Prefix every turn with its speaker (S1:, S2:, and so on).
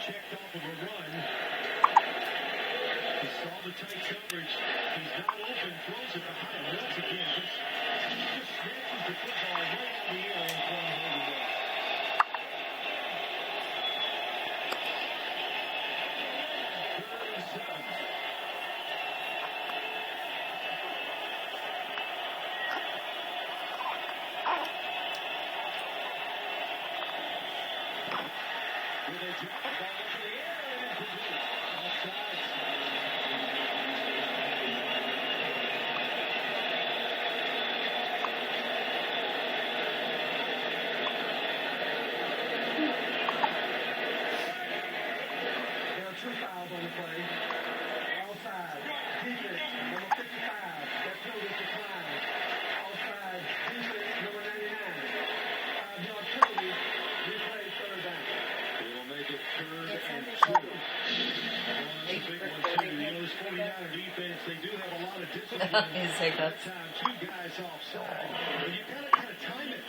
S1: checked off of a run. He saw the tight coverage. He's not open. Throws it behind. Once again, just snatches the football right out of the air and Antoine Hogan does. With a drop ball into the air and incomplete. Offsides.
S2: There are 2 fouls on the play. Offside. Defense, number 55. That penalty declined. Offside. Defense, number 99. 5-yard penalty. Replay, third down.
S1: It'll make it third and 2. That's a big one, too. You know, this 49er defense, they do have a lot of discipline.
S3: His hiccups.
S1: Time, 2 guys offside. But you got to kind of time it.